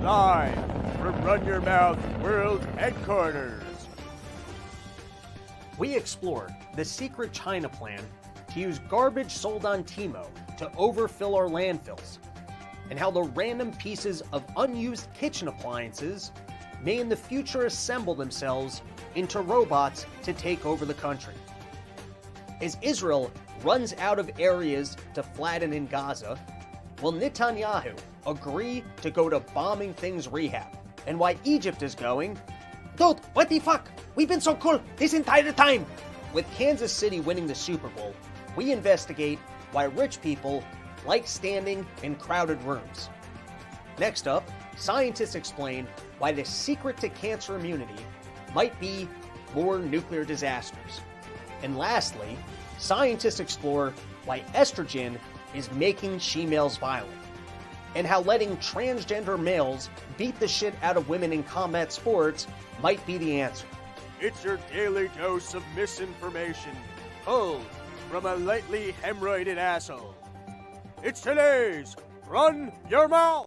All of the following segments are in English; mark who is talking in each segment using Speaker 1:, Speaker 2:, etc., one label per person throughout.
Speaker 1: Live from Run Your Mouth World Headquarters.
Speaker 2: We explore the secret China plan to use garbage sold on Timo to overfill our landfills, and how the random pieces of unused kitchen appliances may in the future assemble themselves into robots to take over the country. As Israel runs out of areas to flatten in Gaza, will Netanyahu agree to go to bombing things rehab? And why Egypt is going, dude, what the fuck? We've been so cool this entire time. With Kansas City winning the Super Bowl, we investigate why rich people like standing in crowded rooms. Next up, scientists explain why the secret to cancer immunity might be more nuclear disasters. And lastly, scientists explore why estrogen is making she-males violent, and how letting transgender males beat the shit out of women in combat sports might be the answer.
Speaker 1: It's your daily dose of misinformation, pulled from a lightly hemorrhoided asshole. It's today's Run Your Mouth!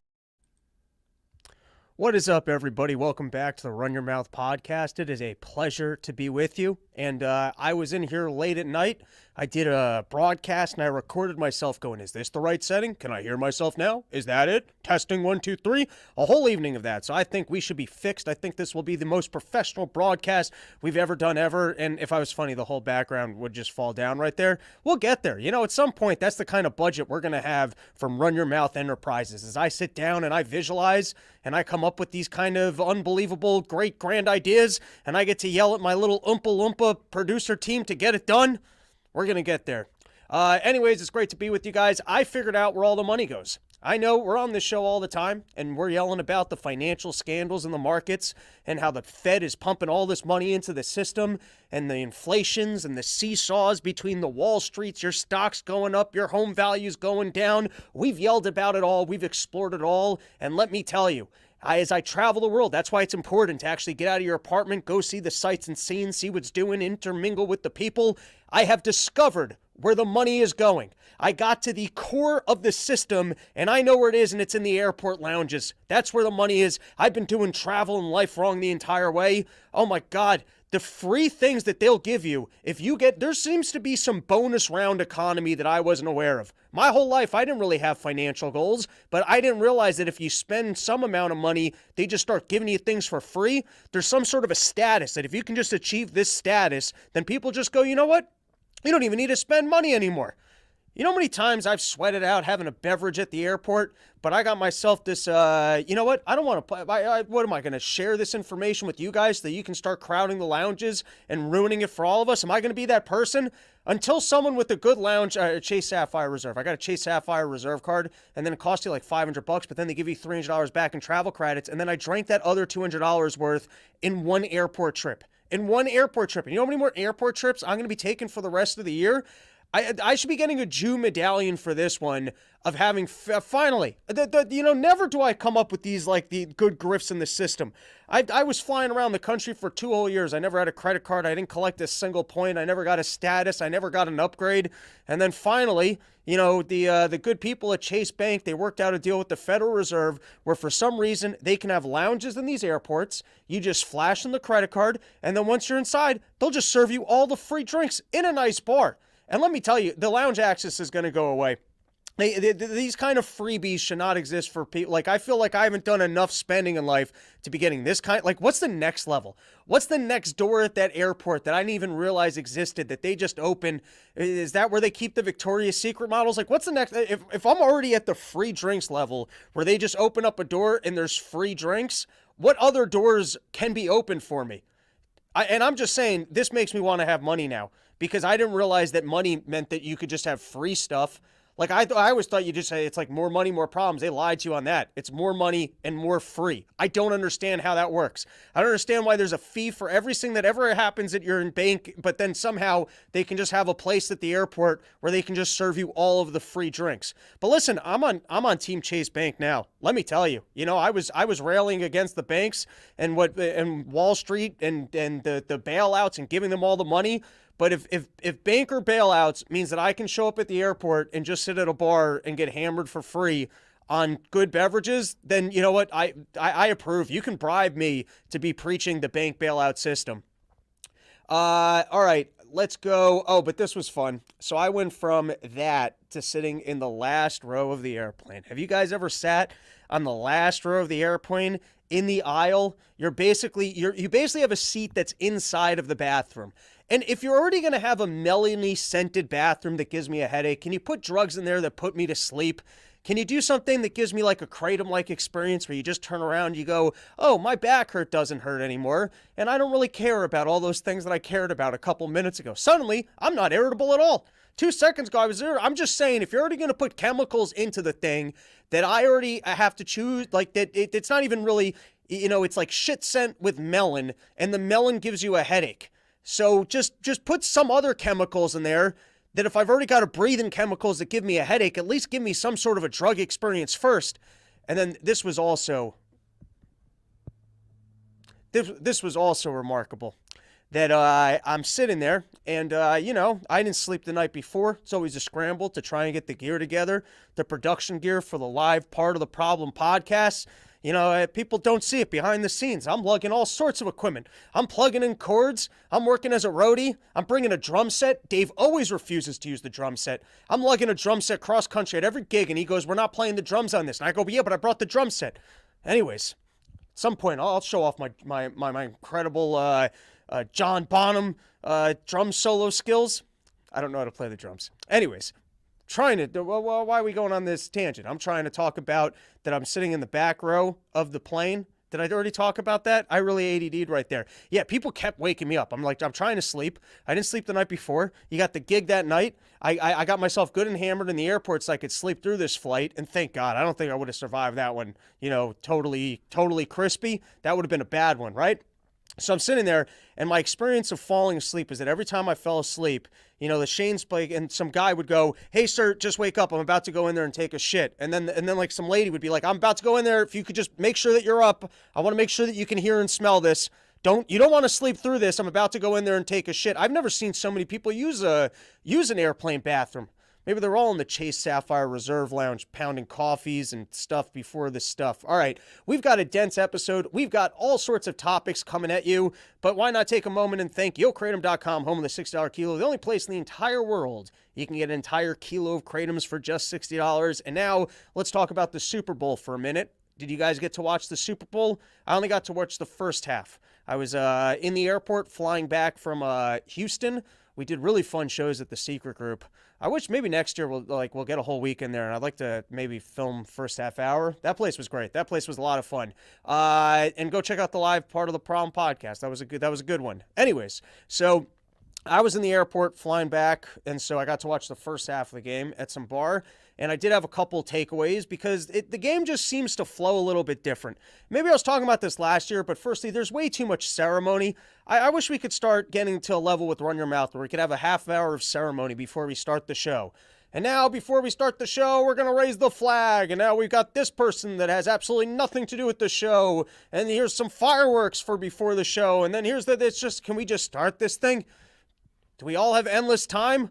Speaker 2: What is up, everybody? Welcome back to the Run Your Mouth podcast. It is a pleasure to be with you. And I was in here late at night. I did a broadcast and I recorded myself going, is this the right setting? Can I hear myself now? Is that it? Testing 1, 2, 3. A whole evening of that. So I think we should be fixed. I think this will be the most professional broadcast we've ever done ever. And if I was funny, the whole background would just fall down right there. We'll get there. You know, at some point, that's the kind of budget we're going to have from Run Your Mouth Enterprises. As I sit down and I visualize and I come up with these kind of unbelievable, great, grand ideas, and I get to yell at my little Oompa Loompa producer team to get it done, we're going to get there. Anyways, it's great to be with you guys. I figured out where all the money goes. I know we're on this show all the time, and we're yelling about the financial scandals in the markets and how the Fed is pumping all this money into the system and the inflations and the seesaws between the Wall Streets, your stocks going up, your home values going down. We've yelled about it all. We've explored it all. And let me tell you, as I travel the world, that's why it's important to actually get out of your apartment, go see the sights and scenes, see what's doing, intermingle with the people. I have discovered where the money is going. I got to the core of the system, and I know where it is, and it's in the airport lounges. That's where the money is. I've been doing travel and life wrong the entire way. Oh my God. The free things that they'll give you, if you get, there seems to be some bonus round economy that I wasn't aware of. My whole life, I didn't really have financial goals, but I didn't realize that if you spend some amount of money, they just start giving you things for free. There's some sort of a status that if you can just achieve this status, then people just go, you know what? You don't even need to spend money anymore. You know how many times I've sweated out having a beverage at the airport, but I got myself this, you know what? I don't want to, what am I going to share this information with you guys so that you can start crowding the lounges and ruining it for all of us? Am I going to be that person? Until someone with a good lounge, Chase Sapphire Reserve. I got a Chase Sapphire Reserve card, and then it cost you like $500, but then they give you $300 back in travel credits, and then I drank that other $200 worth in one airport trip. In one airport trip. And you know how many more airport trips I'm going to be taking for the rest of the year? I should be getting a Jew medallion for this one of having finally, never do I come up with these like the good grifts in the system. I was flying around the country for 2 whole years. I never had a credit card. I didn't collect a single point. I never got a status. I never got an upgrade. And then finally, you know, the good people at Chase Bank, they worked out a deal with the Federal Reserve where for some reason they can have lounges in these airports. You just flash in the credit card. And then once you're inside, they'll just serve you all the free drinks in a nice bar. And let me tell you, the lounge access is going to go away. These kind of freebies should not exist for people. Like, I feel like I haven't done enough spending in life to be getting this kind. Like, what's the next level? What's the next door at that airport that I didn't even realize existed that they just opened? Is that where they keep the Victoria's Secret models? Like, what's the next? If I'm already at the free drinks level where they just open up a door and there's free drinks, what other doors can be opened for me? And I'm just saying, this makes me want to have money now. Because I didn't realize that money meant that you could just have free stuff. Like, I always thought you just say it's like more money, more problems. They lied to you on that. It's more money and more free. I don't understand how that works. I don't understand why there's a fee for everything that ever happens at your bank, but then somehow they can just have a place at the airport where they can just serve you all of the free drinks. But listen, I'm on Team Chase Bank now. Let me tell you, you know, I was railing against the banks and Wall Street and the bailouts and giving them all the money. But if banker bailouts means that I can show up at the airport and just sit at a bar and get hammered for free, on good beverages, then you know what? I approve. You can bribe me to be preaching the bank bailout system. All right, let's go. Oh, but this was fun. So I went from that to sitting in the last row of the airplane. Have you guys ever sat on the last row of the airplane in the aisle? You basically have a seat that's inside of the bathroom. And if you're already going to have a melony scented bathroom that gives me a headache, can you put drugs in there that put me to sleep? Can you do something that gives me like a kratom-like experience where you just turn around and you go, oh, my back doesn't hurt anymore, and I don't really care about all those things that I cared about a couple minutes ago. Suddenly, I'm not irritable at all. 2 seconds ago, I was there. I'm just saying, if you're already going to put chemicals into the thing that I already have to choose, like that, it's not even really, it's like shit scent with melon, and the melon gives you a headache. So just put some other chemicals in there that if I've already got to breathe in chemicals that give me a headache, at least give me some sort of a drug experience first. And then this was also remarkable. That I'm sitting there, and, I didn't sleep the night before. It's always a scramble to try and get the gear together, the production gear for the live part of the Problem podcast. People don't see it behind the scenes. I'm lugging all sorts of equipment. I'm plugging in cords. I'm working as a roadie. I'm bringing a drum set. Dave always refuses to use the drum set. I'm lugging a drum set cross country at every gig, and he goes, we're not playing the drums on this. And I go, yeah, but I brought the drum set. Anyways, at some point, I'll show off my incredible John Bonham drum solo skills. I don't know how to play the drums. Anyways, why are we going on this tangent? I'm trying to talk about that I'm sitting in the back row of the plane. Did I already talk about that? I really ADD'd right there. Yeah, people kept waking me up. I'm trying to sleep. I didn't sleep the night before. You got the gig that night. I got myself good and hammered in the airport so I could sleep through this flight. And thank God, I don't think I would have survived that one, totally crispy. That would have been a bad one, right? So I'm sitting there, and my experience of falling asleep is that every time I fell asleep, the Shane's play, and some guy would go, hey, sir, just wake up. I'm about to go in there and take a shit. And then like some lady would be like, I'm about to go in there. If you could just make sure that you're up. I want to make sure that you can hear and smell this. You don't want to sleep through this. I'm about to go in there and take a shit. I've never seen so many people use an airplane bathroom. Maybe they're all in the Chase Sapphire Reserve Lounge pounding coffees and stuff before this stuff. All right, we've got a dense episode. We've got all sorts of topics coming at you, but why not take a moment and thank YoKratom.com, home of the $60 kilo, the only place in the entire world you can get an entire kilo of Kratoms for just $60. And now let's talk about the Super Bowl for a minute. Did you guys get to watch the Super Bowl? I only got to watch the first half. I was in the airport flying back from Houston. We did really fun shows at the Secret Group. I wish maybe next year we'll get a whole week in there, and I'd like to maybe film first half hour. That place was great. That place was a lot of fun. And go check out the live part of the Problem podcast. That was a good one. Anyways, so I was in the airport flying back, and so I got to watch the first half of the game at some bar. And I did have a couple takeaways because the game just seems to flow a little bit different. Maybe I was talking about this last year, but firstly, there's way too much ceremony. I wish we could start getting to a level with Run Your Mouth where we could have a half hour of ceremony before we start the show. And now, before we start the show, we're going to raise the flag. And now we've got this person that has absolutely nothing to do with the show. And here's some fireworks for before the show. And then can we just start this thing? Do we all have endless time?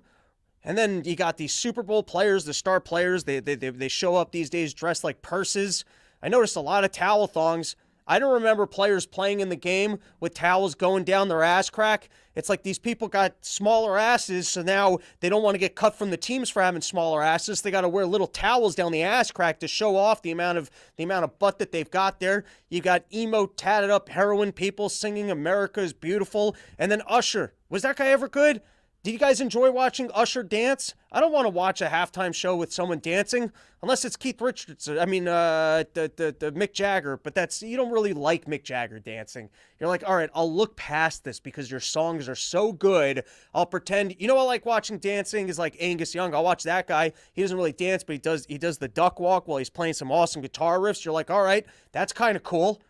Speaker 2: And then you got these Super Bowl players, the star players, they show up these days dressed like purses. I noticed a lot of towel thongs. I don't remember players playing in the game with towels going down their ass crack. It's like these people got smaller asses, so now they don't want to get cut from the teams for having smaller asses. They got to wear little towels down the ass crack to show off the amount of butt that they've got there. You got emo, tatted up heroin people singing "America is Beautiful," and then Usher. Was that guy ever good? Did you guys enjoy watching Usher dance? I don't want to watch a halftime show with someone dancing, unless it's Keith Richards. I mean, the Mick Jagger, but you don't really like Mick Jagger dancing. You're like, all right, I'll look past this because your songs are so good. I'll pretend, I like watching dancing is like Angus Young. I'll watch that guy. He doesn't really dance, but he does the duck walk while he's playing some awesome guitar riffs. You're like, all right, that's kind of cool.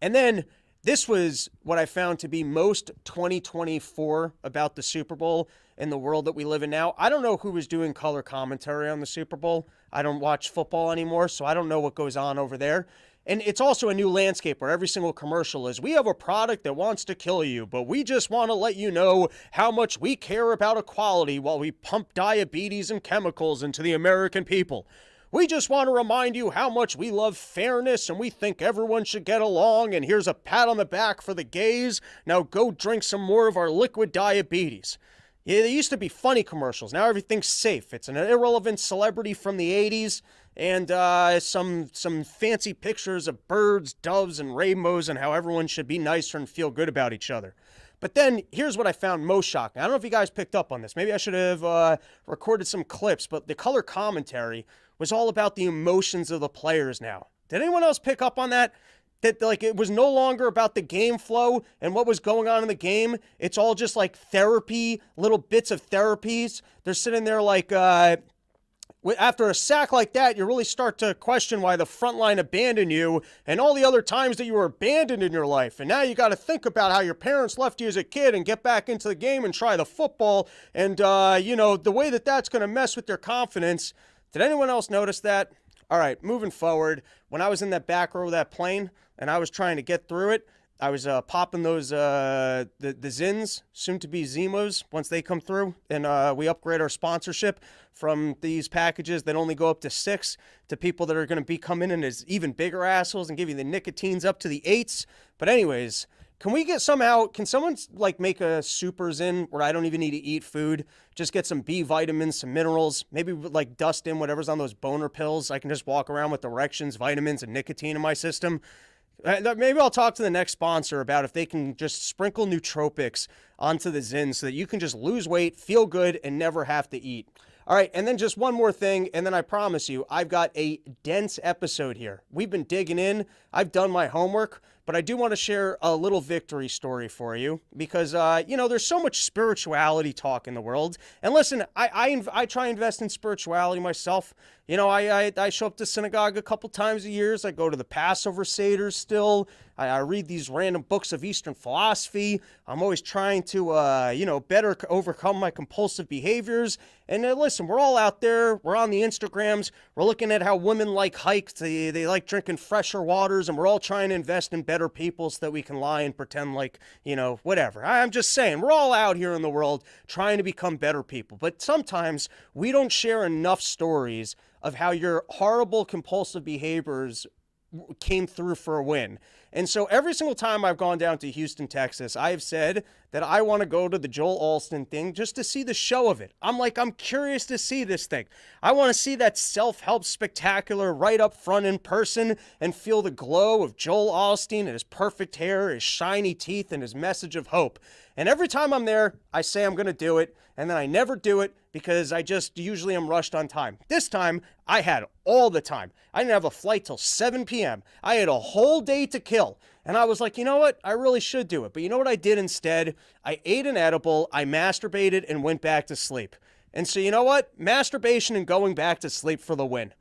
Speaker 2: And then this was what I found to be most 2024 about the Super Bowl in the world that we live in now. I don't know who was doing color commentary on the Super Bowl. I don't watch football anymore, so I don't know what goes on over there. And it's also a new landscape where every single commercial is, we have a product that wants to kill you, but we just want to let you know how much we care about equality while we pump diabetes and chemicals into the American people. We just want to remind you how much we love fairness and we think everyone should get along, and here's a pat on the back for the gays. Now go drink some more of our liquid diabetes. Yeah, they used to be funny commercials. Now everything's safe. It's an irrelevant celebrity from the 80s and some fancy pictures of birds, doves, and rainbows and how everyone should be nicer and feel good about each other. But then here's what I found most shocking. I don't know if you guys picked up on this. Maybe I should have recorded some clips, but the color commentary was all about the emotions of the players now. Did anyone else pick up on that? That, like, it was no longer about the game flow and what was going on in the game. It's all just like therapy, little bits of therapies. They're sitting there like, after a sack like that, you really start to question why the front line abandoned you and all the other times that you were abandoned in your life. And now you got to think about how your parents left you as a kid and get back into the game and try the football. And, the way that that's going to mess with your confidence. Did anyone else notice that? All right, moving forward, when I was in that back row of that plane and I was trying to get through it, I was popping those, the Zins, soon to be Zimos, once they come through, and we upgrade our sponsorship from these packages that only go up to 6 to people that are going to be coming in as even bigger assholes and give you the nicotines up to the 8s. But anyways, can someone like make a super Zin where I don't even need to eat food? Just get some B vitamins, some minerals, maybe like dust in whatever's on those boner pills. I can just walk around with erections, vitamins, and nicotine in my system. Maybe I'll talk to the next sponsor about if they can just sprinkle nootropics onto the Zin so that you can just lose weight, feel good, and never have to eat. All right, and then just one more thing, and then I promise you, I've got a dense episode here. We've been digging in. I've done my homework, but I do want to share a little victory story for you because, there's so much spirituality talk in the world. And listen, I try and invest in spirituality myself. I show up to synagogue a couple times a year. I go to the Passover Seder still. I read these random books of Eastern philosophy. I'm always trying to, better overcome my compulsive behaviors. And listen, we're all out there. We're on the Instagrams. We're looking at how women like hikes. They like drinking fresher waters. And we're all trying to invest in better people so that we can lie and pretend like, whatever. I'm just saying, we're all out here in the world trying to become better people. But sometimes we don't share enough stories of how your horrible compulsive behaviors came through for a win. And so every single time I've gone down to Houston, Texas, I've said that I want to go to the Joel Alston thing just to see the show of it. I'm curious to see this thing. I want to see that self-help spectacular right up front in person and feel the glow of Joel Alston and his perfect hair, his shiny teeth, and his message of hope. And every time I'm there, I say I'm going to do it, and then I never do it because I just usually am rushed on time. This time, I had all the time. I didn't have a flight till 7 p.m. I had a whole day to kill. And I was like, you know what? I really should do it. But you know what I did instead? I ate an edible, I masturbated, and went back to sleep. And so you know what? Masturbation and going back to sleep for the win.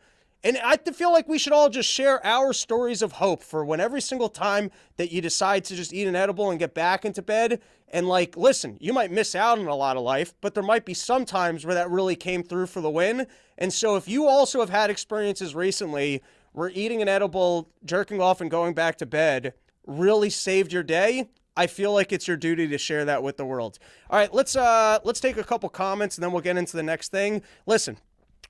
Speaker 2: And I feel like we should all just share our stories of hope for when every single time that you decide to just eat an edible and get back into bed. And listen, you might miss out on a lot of life, but there might be some times where that really came through for the win. And so if you also have had experiences recently where eating an edible, jerking off, and going back to bed really saved your day, I feel like it's your duty to share that with the world. All right, let's take a couple comments and then we'll get into the next thing. Listen,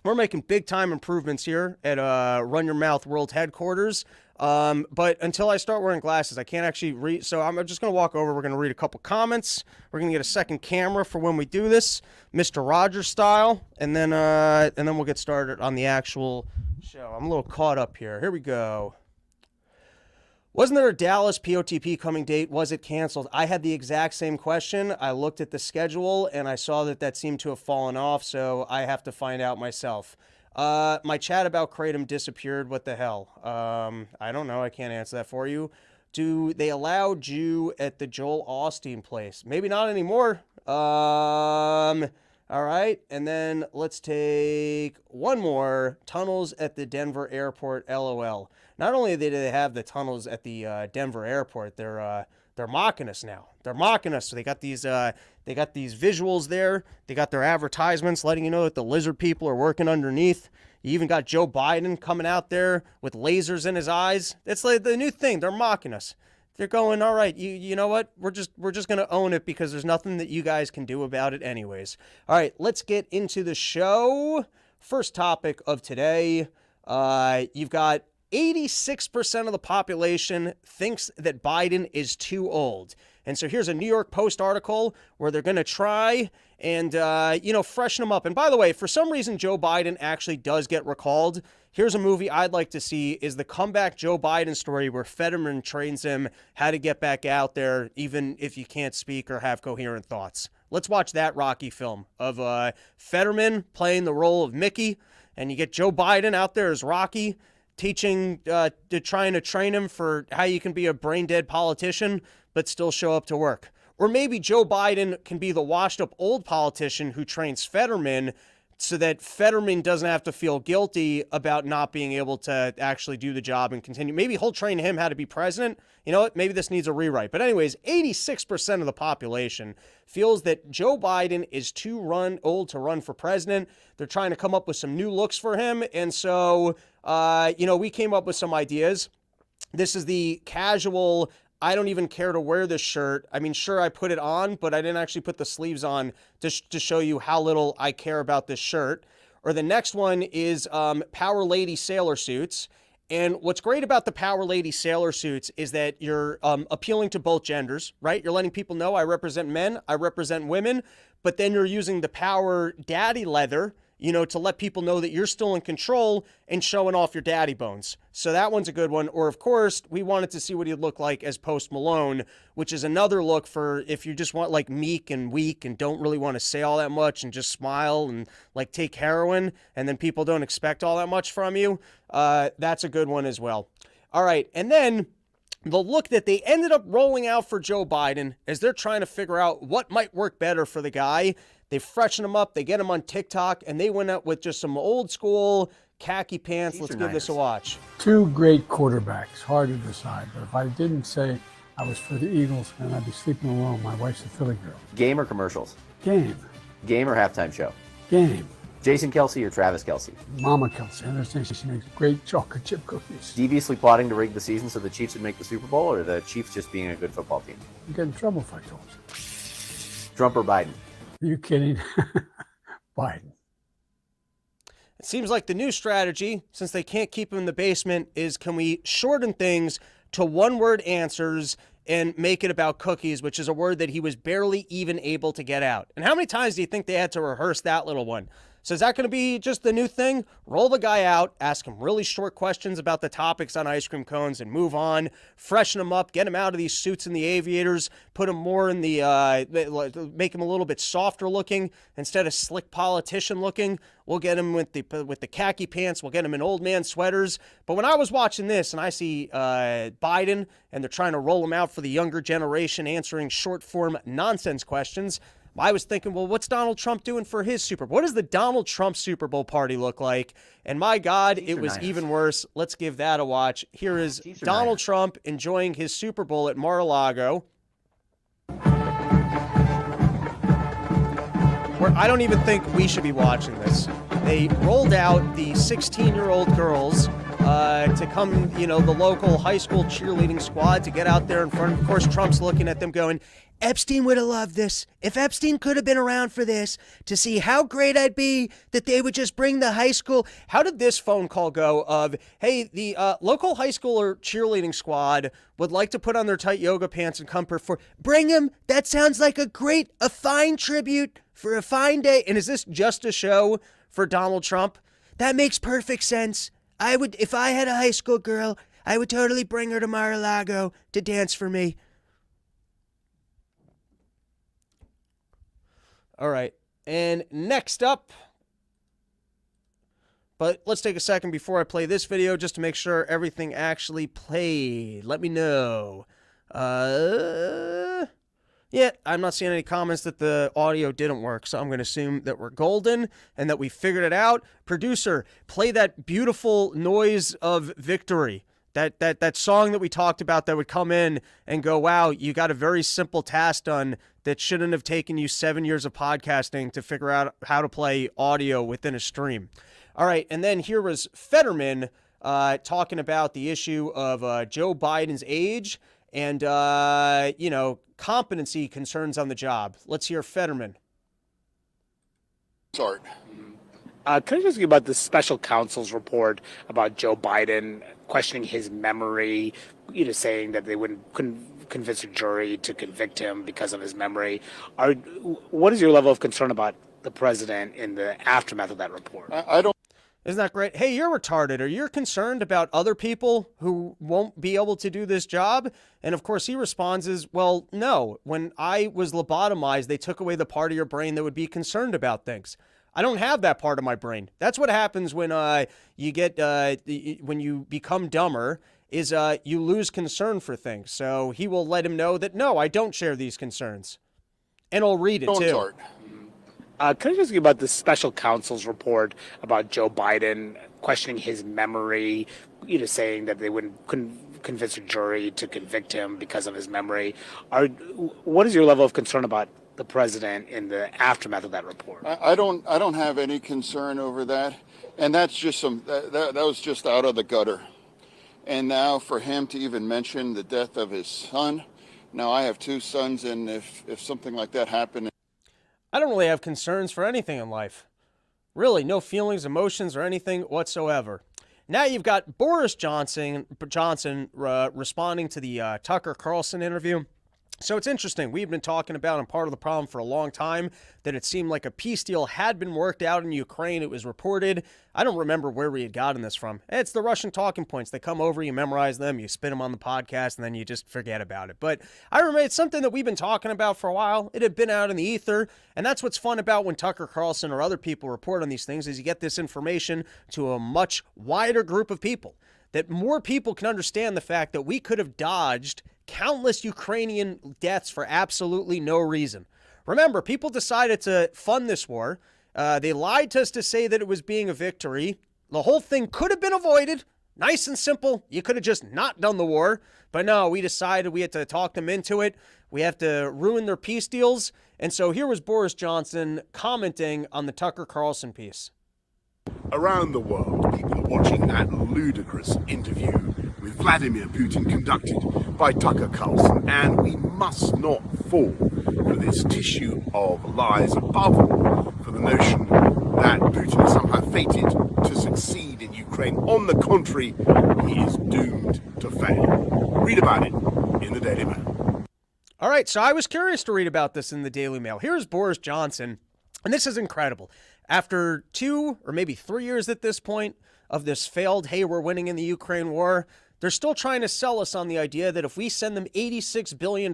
Speaker 2: we're making big time improvements here at Run Your Mouth World Headquarters. But until I start wearing glasses, I can't actually read. So I'm just going to walk over. We're going to read a couple comments. We're going to get a second camera for when we do this, Mr. Rogers style. And then we'll get started on the actual show. I'm a little caught up here. Here we go. Wasn't there a Dallas POTP coming date? Was it canceled? I had the exact same question. I looked at the schedule and I saw that seemed to have fallen off, so I have to find out myself. My chat about Kratom disappeared. What the hell? I don't know. I can't answer that for you. Do they allow Jew at the Joel Osteen place? Maybe not anymore. All right. And then let's take one more. Tunnels at the Denver airport, LOL. Not only do they have the tunnels at the Denver airport, they're mocking us now. They're mocking us. So they got these visuals there. They got their advertisements letting you know that the lizard people are working underneath. You even got Joe Biden coming out there with lasers in his eyes. It's like the new thing. They're mocking us. They're going, all right, you know what? We're just going to own it because there's nothing that you guys can do about it anyways. All right, let's get into the show. First topic of today. You've got 86% of the population thinks that Biden is too old. And so here's a New York Post article where they're going to try and, freshen him up. And by the way, for some reason, Joe Biden actually does get recalled. Here's a movie I'd like to see is the comeback Joe Biden story where Fetterman trains him how to get back out there, even if you can't speak or have coherent thoughts. Let's watch that Rocky film of Fetterman playing the role of Mickey, and you get Joe Biden out there as Rocky, trying to train him for how you can be a brain-dead politician but still show up to work. Or maybe Joe Biden can be the washed-up old politician who trains Fetterman so that Fetterman doesn't have to feel guilty about not being able to actually do the job and continue. Maybe he'll train him how to be president. You know what? Maybe this needs a rewrite. But anyways, 86% of the population feels that Joe Biden is too old to run for president. They're trying to come up with some new looks for him. And so, we came up with some ideas. This is the casual, I don't even care to wear this shirt. I mean, sure, I put it on, but I didn't actually put the sleeves on to show you how little I care about this shirt. Or the next one is Power Lady sailor suits. And what's great about the Power Lady sailor suits is that you're appealing to both genders, right? You're letting people know I represent men, I represent women, but then you're using the Power Daddy leather, to let people know that you're still in control and showing off your daddy bones. So that one's a good one. Or, of course, we wanted to see what he'd look like as Post Malone, which is another look for if you just want, like, meek and weak and don't really want to say all that much and just smile and, like, take heroin and then people don't expect all that much from you. That's a good one as well. All right, and then the look that they ended up rolling out for Joe Biden as they're trying to figure out what might work better for the guy. They freshen him up, they get him on TikTok, and they went out with just some old school khaki pants. Let's give this a watch.
Speaker 3: Two great quarterbacks, hard to decide. But if I didn't say I was for the Eagles, then I'd be sleeping alone. My wife's a Philly girl.
Speaker 4: Game or commercials?
Speaker 3: Game.
Speaker 4: Game or halftime show?
Speaker 3: Game.
Speaker 4: Jason Kelsey or Travis Kelsey?
Speaker 3: Mama Kelsey. I understand she makes great chocolate chip cookies.
Speaker 4: Deviously plotting to rig the season so the Chiefs would make the Super Bowl, or the Chiefs just being a good football team?
Speaker 3: You get in trouble if I told you.
Speaker 4: Trump or Biden?
Speaker 3: Are you kidding? Biden.
Speaker 2: It seems like the new strategy, since they can't keep him in the basement, is can we shorten things to one-word answers and make it about cookies, which is a word that he was barely even able to get out. And how many times do you think they had to rehearse that little one? So is that going to be just the new thing? Roll the guy out, ask him really short questions about the topics on ice cream cones and move on, freshen him up, get him out of these suits and the aviators, put him more in the, make him a little bit softer looking instead of slick politician looking. We'll get him with the khaki pants. We'll get him in old man sweaters. But when I was watching this and I see Biden and they're trying to roll him out for the younger generation answering short form nonsense questions, I was thinking, well, what's Donald Trump doing for his Super Bowl? What does the Donald Trump Super Bowl party look like? And my God, it was even worse. Let's give that a watch. Here is Donald Trump enjoying his Super Bowl at Mar-a-Lago, where I don't even think we should be watching this. They rolled out the 16-year-old girls to come, the local high school cheerleading squad to get out there in front. Of course, Trump's looking at them going, Epstein would have loved this. If Epstein could have been around for this, to see how great I'd be that they would just bring the high school. How did this phone call go of, hey, the local high school or cheerleading squad would like to put on their tight yoga pants and come perform. Bring him. That sounds like a fine tribute for a fine day. And is this just a show for Donald Trump? That makes perfect sense. If I had a high school girl, I would totally bring her to Mar-a-Lago to dance for me. All right, and next up, but let's take a second before I play this video just to make sure everything actually played. Let me know. Yeah, I'm not seeing any comments that the audio didn't work, so I'm going to assume that we're golden and that we figured it out. Producer, play that beautiful noise of victory. That song that we talked about that would come in and go, wow, you got a very simple task done that shouldn't have taken you 7 years of podcasting to figure out how to play audio within a stream. All right, and then here was Fetterman talking about the issue of Joe Biden's age and, competency concerns on the job. Let's hear Fetterman.
Speaker 5: Start. Can I just ask you about the special counsel's report about Joe Biden questioning his memory, saying that they couldn't convince a jury to convict him because of his memory. What is your level of concern about the president in the aftermath of that report?
Speaker 6: I don't.
Speaker 2: Isn't that great? Hey, you're retarded. Are you concerned about other people who won't be able to do this job? And of course, he responds is, well, no. When I was lobotomized, they took away the part of your brain that would be concerned about things. I don't have that part of my brain. That's what happens when when you become dumber, is you lose concern for things. So he will let him know that, no, I don't share these concerns. And I'll read it, too.
Speaker 6: Start.
Speaker 5: Can I just ask you about the special counsel's report about Joe Biden questioning his memory, saying that they couldn't convince a jury to convict him because of his memory? What is your level of concern about the president in the aftermath of that report?
Speaker 6: I don't have any concern over that, and that's just that was just out of the gutter. And now for him to even mention the death of his son, now I have 2 sons, and if something like that happened.
Speaker 2: I don't really have concerns for anything in life. Really, no feelings, emotions, or anything whatsoever. Now you've got Boris Johnson responding to the Tucker Carlson interview. So it's interesting. We've been talking about, and part of the problem for a long time, that it seemed like a peace deal had been worked out in Ukraine. It was reported. I don't remember where we had gotten this from. It's the Russian talking points. They come over, you memorize them, you spit them on the podcast, and then you just forget about it. But I remember it's something that we've been talking about for a while. It had been out in the ether, and that's what's fun about when Tucker Carlson or other people report on these things, is you get this information to a much wider group of people, that more people can understand the fact that we could have dodged countless Ukrainian deaths for absolutely no reason. Remember, people decided to fund this war. They lied to us to say that it was being a victory. The whole thing could have been avoided. Nice and simple. You could have just not done the war. But no, we decided we had to talk them into it. We have to ruin their peace deals. And so here was Boris Johnson commenting on the Tucker Carlson piece.
Speaker 7: Around the world, people are watching that ludicrous interview with Vladimir Putin conducted by Tucker Carlson, and we must not fall for this tissue of lies, above all for the notion that Putin is somehow fated to succeed in Ukraine. On the contrary, he is doomed to fail. Read about it in the Daily Mail.
Speaker 2: All right, so I was curious to read about this in the Daily Mail. Here's Boris Johnson, and this is incredible. After 2 or maybe 3 years at this point of this failed, hey, we're winning in the Ukraine war, they're still trying to sell us on the idea that if we send them $86 billion,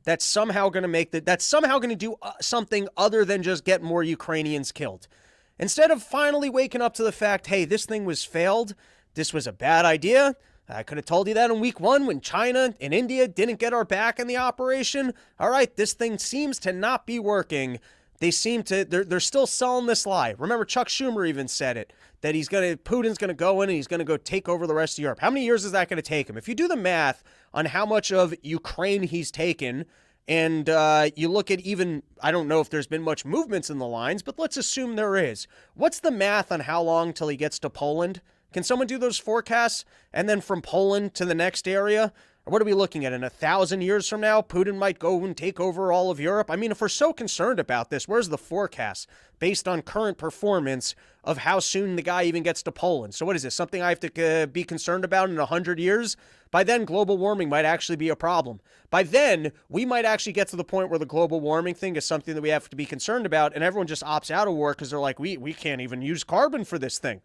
Speaker 2: that's somehow going to do something other than just get more Ukrainians killed. Instead of finally waking up to the fact, hey, this thing was failed, this was a bad idea. I could have told you that in week 1 when China and India didn't get our back in the operation. All right, this thing seems to not be working. They're still selling this lie. Remember, Chuck Schumer even said it, that Putin's going to go in and he's going to go take over the rest of Europe. How many years is that going to take him? If you do the math on how much of Ukraine he's taken, and you look at even, I don't know if there's been much movements in the lines, but let's assume there is. What's the math on how long till he gets to Poland? Can someone do those forecasts? And then from Poland to the next area? Or what are we looking at? In 1,000 years from now, Putin might go and take over all of Europe? I mean, if we're so concerned about this, where's the forecast based on current performance of how soon the guy even gets to Poland? So what is this, something I have to be concerned about in 100 years? By then, global warming might actually be a problem. By then, we might actually get to the point where the global warming thing is something that we have to be concerned about, and everyone just opts out of war because they're like, we can't even use carbon for this thing.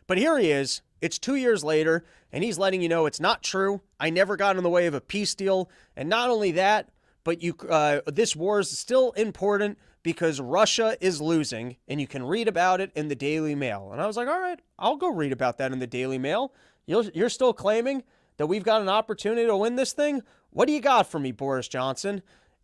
Speaker 2: But here he is. It's 2 years later, and he's letting you know it's not true. I never got in the way of a peace deal. And not only that, but this war is still important because Russia is losing, and you can read about it in the Daily Mail. And I was like, all right, I'll go read about that in the Daily Mail. You're still claiming that we've got an opportunity to win this thing? What do you got for me, Boris Johnson?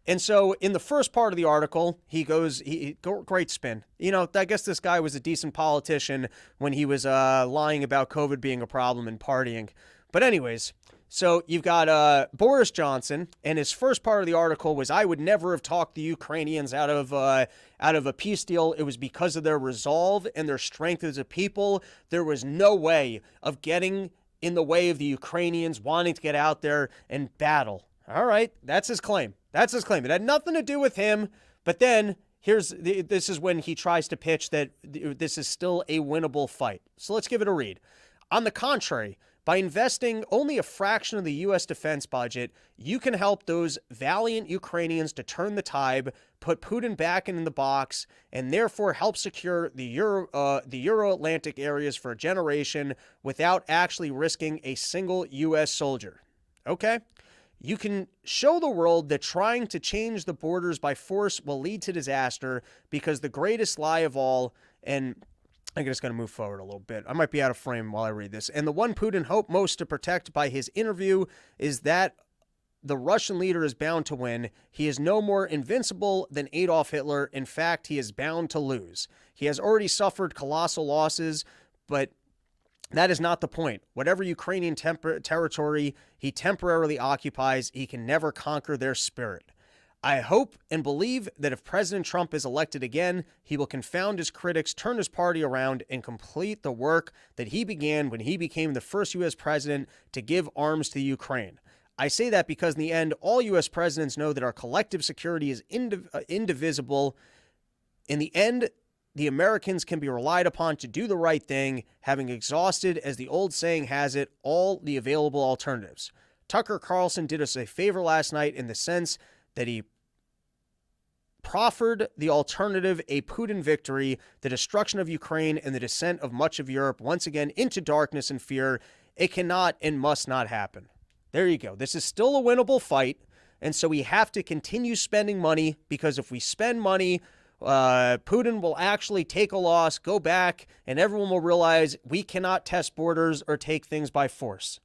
Speaker 2: And so in the first part of the article, he great spin. I guess this guy was a decent politician when he was lying about COVID being a problem and partying. But anyways, so you've got Boris Johnson, and his first part of the article was, I would never have talked the Ukrainians out of a peace deal. It was because of their resolve and their strength as a people. There was no way of getting in the way of the Ukrainians wanting to get out there and battle. All right, that's his claim. It had nothing to do with him, but then this is when he tries to pitch that this is still a winnable fight. So let's give it a read. On the contrary, by investing only a fraction of the U.S. defense budget, you can help those valiant Ukrainians to turn the tide, put Putin back in the box, and therefore help secure the Euro-Atlantic areas for a generation without actually risking a single U.S. soldier. Okay? You can show the world that trying to change the borders by force will lead to disaster because the greatest lie of all, and I'm just going to move forward a little bit. I might be out of frame while I read this. And the one Putin hoped most to protect by his interview is that the Russian leader is bound to win. He is no more invincible than Adolf Hitler. In fact, he is bound to lose. He has already suffered colossal losses, but that is not the point. Whatever Ukrainian territory he temporarily occupies, he can never conquer their spirit. I hope and believe that if President Trump is elected again, he will confound his critics, turn his party around, and complete the work that he began when he became the first U.S. president to give arms to Ukraine. I say that because in the end, all U.S. presidents know that our collective security is indivisible. In the end, the Americans can be relied upon to do the right thing, having exhausted, as the old saying has it, all the available alternatives. Tucker Carlson did us a favor last night in the sense that he proffered the alternative, a Putin victory, the destruction of Ukraine, and the descent of much of Europe once again into darkness and fear. It cannot and must not happen. There you go. This is still a winnable fight, and so we have to continue spending money, because if we spend money, Putin will actually take a loss, go back, and everyone will realize we cannot test borders or take things by force.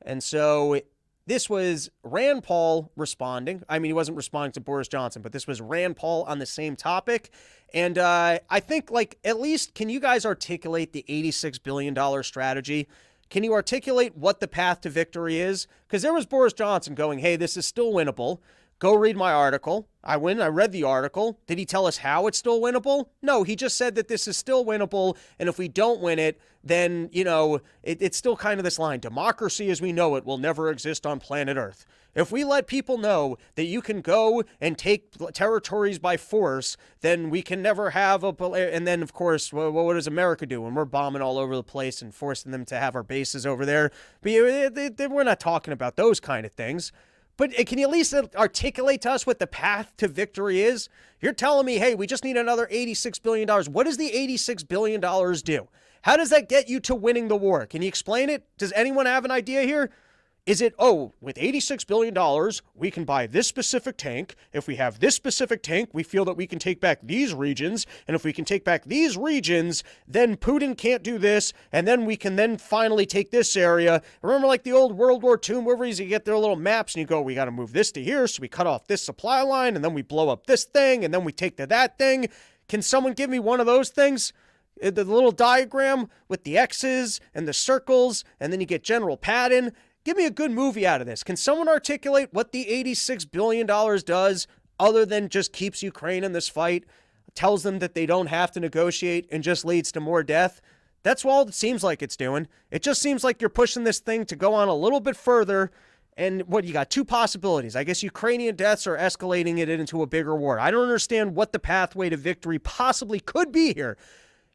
Speaker 2: And so this was Rand Paul responding. I mean, he wasn't responding to Boris Johnson, but this was Rand Paul on the same topic. And I think, like, at least can you guys articulate the $86 billion strategy? Can you articulate what the path to victory is? Because there was Boris Johnson going, hey, this is still winnable. Go read my article. I read the article. Did he tell us how it's still winnable? No, he just said that this is still winnable, and if we don't win it, then, you know, it's still kind of this line, democracy as we know it will never exist on planet Earth. If we let people know that you can go and take territories by force, then we can never have and then, of course, what does America do when we're bombing all over the place and forcing them to have our bases over there? But we're not talking about those kind of things. But can you at least articulate to us what the path to victory is? You're telling me, hey, we just need another $86 billion. What does the $86 billion do? How does that get you to winning the war? Can you explain it? Does anyone have an idea here? Is it, with $86 billion, we can buy this specific tank. If we have this specific tank, we feel that we can take back these regions. And if we can take back these regions, then Putin can't do this. And then we can then finally take this area. Remember like the old World War II movies? You get their little maps and you go, we got to move this to here. So we cut off this supply line and then we blow up this thing and then we take to that thing. Can someone give me one of those things? The little diagram with the X's and the circles, and then you get General Patton. Give me a good movie out of this. Can someone articulate what the $86 billion does other than just keeps Ukraine in this fight, tells them that they don't have to negotiate, and just leads to more death? That's all it seems like it's doing. It just seems like you're pushing this thing to go on a little bit further. And what, you got two possibilities. I guess Ukrainian deaths are escalating it into a bigger war. I don't understand what the pathway to victory possibly could be here.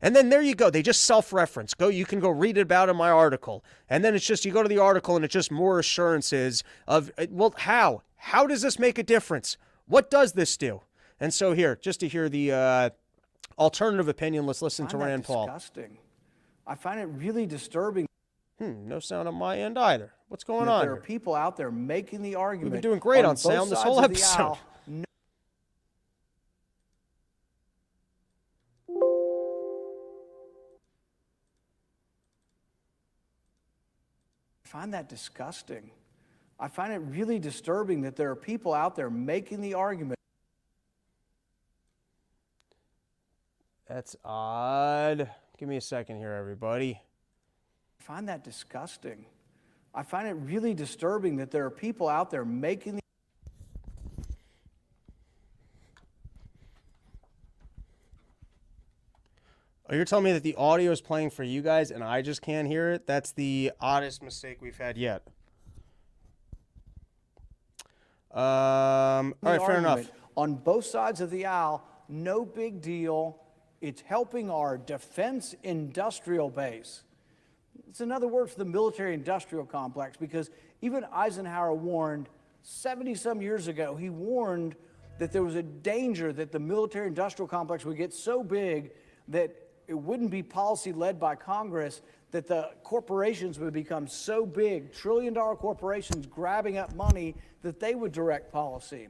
Speaker 2: And then there you go. They just self-reference. You can go read it about in my article. And then it's just, you go to the article and it's just more assurances of, well, how? How does this make a difference? What does this do? And so here, just to hear the alternative opinion, let's listen to Rand Paul.
Speaker 8: Disgusting. I find it really disturbing.
Speaker 2: No sound on my end either. What's going on
Speaker 8: There
Speaker 2: here?
Speaker 8: are people out there making the argument.
Speaker 2: We've been doing great on sound this whole episode.
Speaker 8: I find that disgusting. I find it really disturbing that there are people out there making the argument.
Speaker 2: That's odd. Give me a second here, everybody.
Speaker 8: I find that disgusting. I find it really disturbing that there are people out there making the
Speaker 2: Oh, you're telling me that the audio is playing for you guys and I just can't hear it? That's the oddest mistake we've had yet. All right, fair enough.
Speaker 8: On both sides of the aisle, no big deal. It's helping our defense industrial base. It's another word for the military industrial complex, because even Eisenhower warned 70-some years ago, he warned that there was a danger that the military industrial complex would get so big that it wouldn't be policy led by Congress, that the corporations would become so big, trillion-dollar corporations grabbing up money, that they would direct policy.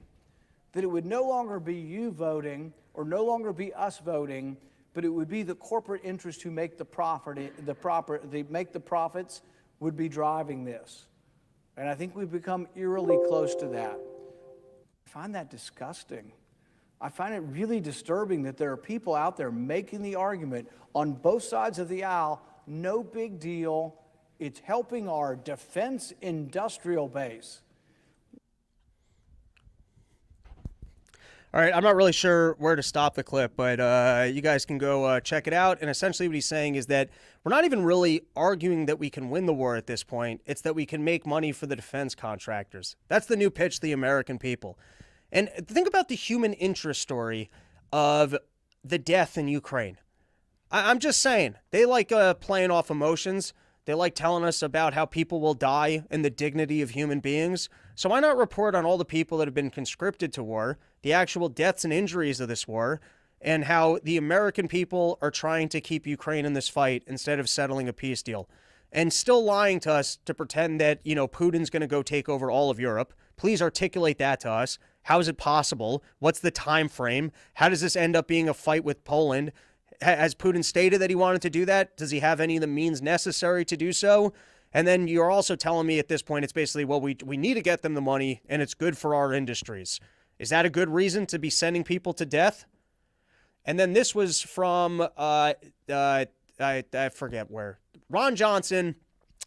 Speaker 8: That it would no longer be you voting or no longer be us voting, but it would be the corporate interests who make the profits would be driving this. And I think we've become eerily close to that. I find that disgusting. I find it really disturbing that there are people out there making the argument on both sides of the aisle, no big deal. It's helping our defense industrial base.
Speaker 2: All right, I'm not really sure where to stop the clip, but you guys can go check it out. And essentially what he's saying is that we're not even really arguing that we can win the war at this point. It's that we can make money for the defense contractors. That's the new pitch to the American people. And think about the human interest story of the death in Ukraine. I'm just saying, they like playing off emotions. They like telling us about how people will die and the dignity of human beings. So why not report on all the people that have been conscripted to war, the actual deaths and injuries of this war, and how the American people are trying to keep Ukraine in this fight instead of settling a peace deal. And still lying to us to pretend that, Putin's going to go take over all of Europe. Please articulate that to us. How is it possible? What's the time frame? How does this end up being a fight with Poland? Has Putin stated that he wanted to do that? Does he have any of the means necessary to do so? And then you're also telling me at this point, it's basically, well, we need to get them the money and it's good for our industries. Is that a good reason to be sending people to death? And then this was from, I forget where, Ron Johnson.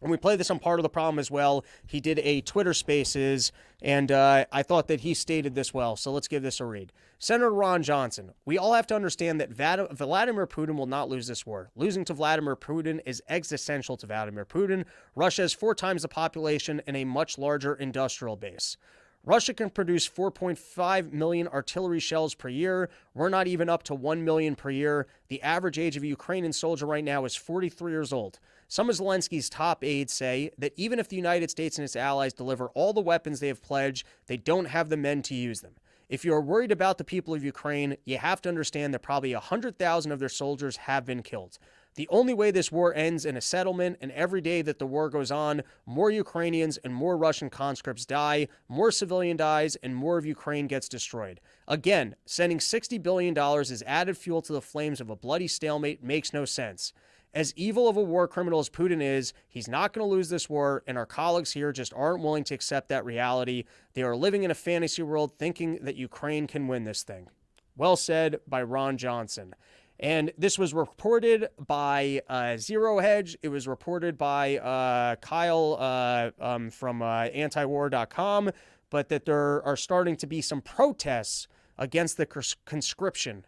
Speaker 2: And we played this on Part of the Problem as well. He did a Twitter Spaces, and I thought that he stated this well, so let's give this a read. Senator Ron Johnson, we all have to understand that Vladimir Putin will not lose this war. Losing to Vladimir Putin is existential to Vladimir Putin. Russia has 4 times the population and a much larger industrial base. Russia can produce 4.5 million artillery shells per year. We're not even up to 1 million per year. The average age of a Ukrainian soldier right now is 43 years old. Some of Zelensky's top aides say that even if the United States and its allies deliver all the weapons they have pledged, they don't have the men to use them. If you're worried about the people of Ukraine, you have to understand that probably 100,000 of their soldiers have been killed. The only way this war ends in a settlement, and every day that the war goes on, more Ukrainians and more Russian conscripts die, more civilian dies, and more of Ukraine gets destroyed. Again, sending $60 billion as added fuel to the flames of a bloody stalemate makes no sense. As evil of a war criminal as Putin is, he's not going to lose this war, and our colleagues here just aren't willing to accept that reality. They are living in a fantasy world thinking that Ukraine can win this thing. Well said by Ron Johnson. And this was reported by Zero Hedge. It was reported by Kyle from antiwar.com, but that there are starting to be some protests against the conscription.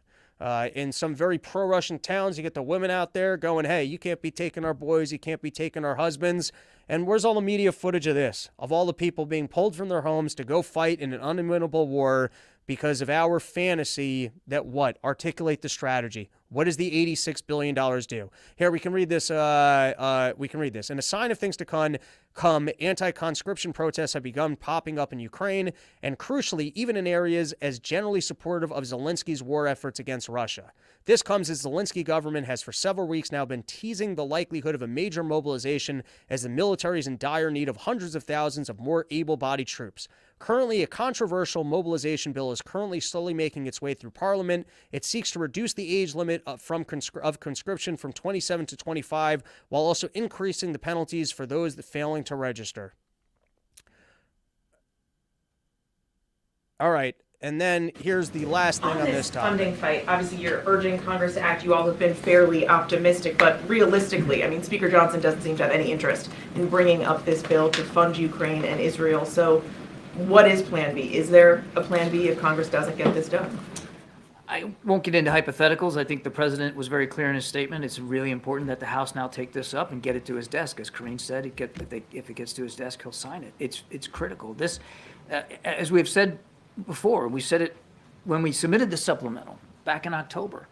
Speaker 2: In some very pro-Russian towns, you get the women out there going, hey, you can't be taking our boys, you can't be taking our husbands. And where's all the media footage of this? Of all the people being pulled from their homes to go fight in an unwinnable war because of our fantasy that what? Articulate the strategy. What does the $86 billion do? Here, we can read this. In a sign of things to come, anti-conscription protests have begun popping up in Ukraine, and crucially, even in areas as generally supportive of Zelensky's war efforts against Russia. This comes as the Zelensky government has for several weeks now been teasing the likelihood of a major mobilization as the military is in dire need of hundreds of thousands of more able-bodied troops. Currently, a controversial mobilization bill is currently slowly making its way through Parliament. It seeks to reduce the age limit of conscription from 27 to 25, while also increasing the penalties for those that failing to register. All right, and then here's the last thing on this topic.
Speaker 9: Funding fight, obviously you're urging Congress to act. You all have been fairly optimistic, but realistically, I mean, Speaker Johnson doesn't seem to have any interest in bringing up this bill to fund Ukraine and Israel. So what is Plan B? Is there a Plan B if Congress doesn't get this done?
Speaker 10: I won't get into hypotheticals. I think the president was very clear in his statement. It's really important that the House now take this up and get it to his desk. As Karine said, if it gets to his desk, he'll sign it. It's critical. This, as we've said before, we said it when we submitted the supplemental. back in October.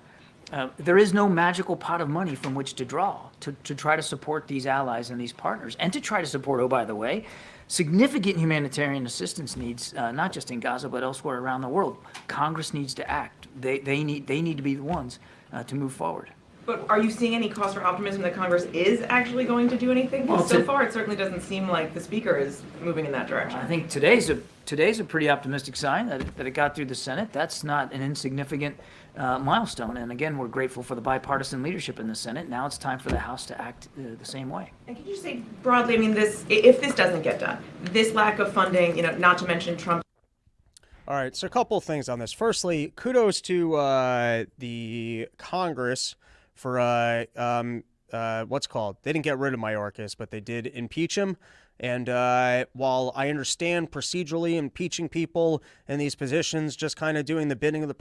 Speaker 10: There is no magical pot of money from which to draw to try to support these allies and these partners, and to try to support, oh, by the way, significant humanitarian assistance needs, not just in Gaza, but elsewhere around the world. Congress needs to act. They need to be the ones to move forward.
Speaker 9: But are you seeing any cause for optimism that Congress is actually going to do anything? Because so far, it certainly doesn't seem like the Speaker is moving in that direction.
Speaker 10: I think today's a pretty optimistic sign that it got through the Senate. That's not an insignificant milestone. And again, we're grateful for the bipartisan leadership in the Senate. Now it's time for the House to act the same way.
Speaker 9: And can you just say broadly, I mean, if this doesn't get done, this lack of funding, not to mention Trump.
Speaker 2: All right, so a couple of things on this. Firstly, kudos to the Congress for what's called. They didn't get rid of Mayorkas, but they did impeach him. And while I understand procedurally impeaching people in these positions, just kind of doing the bidding of the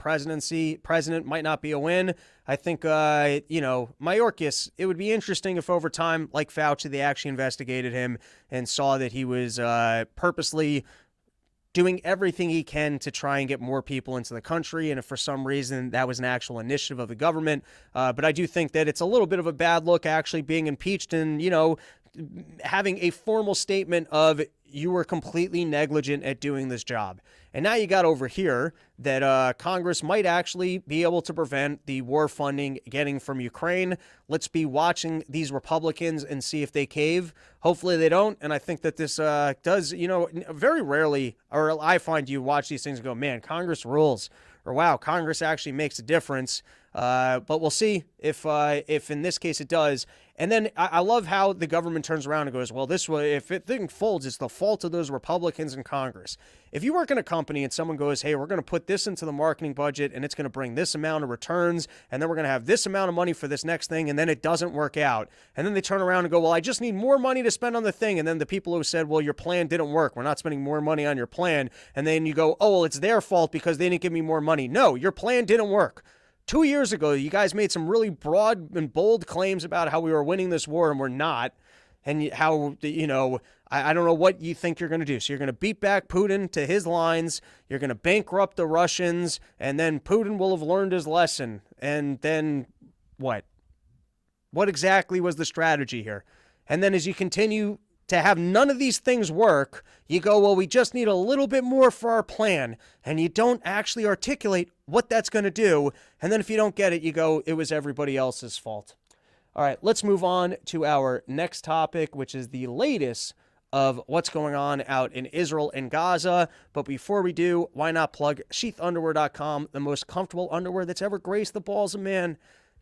Speaker 2: president might not be a win. I think, Mayorkas, it would be interesting if over time, like Fauci, they actually investigated him and saw that he was purposely doing everything he can to try and get more people into the country, and if for some reason that was an actual initiative of the government. But I do think that it's a little bit of a bad look actually being impeached and, having a formal statement of you were completely negligent at doing this job. And now you got over here that Congress might actually be able to prevent the war funding getting from Ukraine. Let's be watching these Republicans and see if they cave. Hopefully they don't. And I think that this does, very rarely, or I find you watch these things and go, man, Congress rules. Or wow, Congress actually makes a difference. But we'll see if in this case it does. And then I love how the government turns around and goes, well, this way, if it thing folds, it's the fault of those Republicans in Congress. If you work in a company and someone goes, hey, we're going to put this into the marketing budget and it's going to bring this amount of returns, and then we're going to have this amount of money for this next thing, and then it doesn't work out. And then they turn around and go, well, I just need more money to spend on the thing. And then the people who said, well, your plan didn't work. We're not spending more money on your plan. And then you go, oh, well, it's their fault because they didn't give me more money. No, your plan didn't work. 2 years ago, you guys made some really broad and bold claims about how we were winning this war and we're not. And how, I don't know what you think you're going to do. So you're going to beat back Putin to his lines. You're going to bankrupt the Russians. And then Putin will have learned his lesson. And then what? What exactly was the strategy here? And then as you continue to have none of these things work, you go, well, we just need a little bit more for our plan. And you don't actually articulate what that's going to do. And then if you don't get it, you go, it was everybody else's fault. All right, let's move on to our next topic, which is the latest of what's going on out in Israel and Gaza. But before we do, why not plug sheathunderwear.com, the most comfortable underwear that's ever graced the balls of man.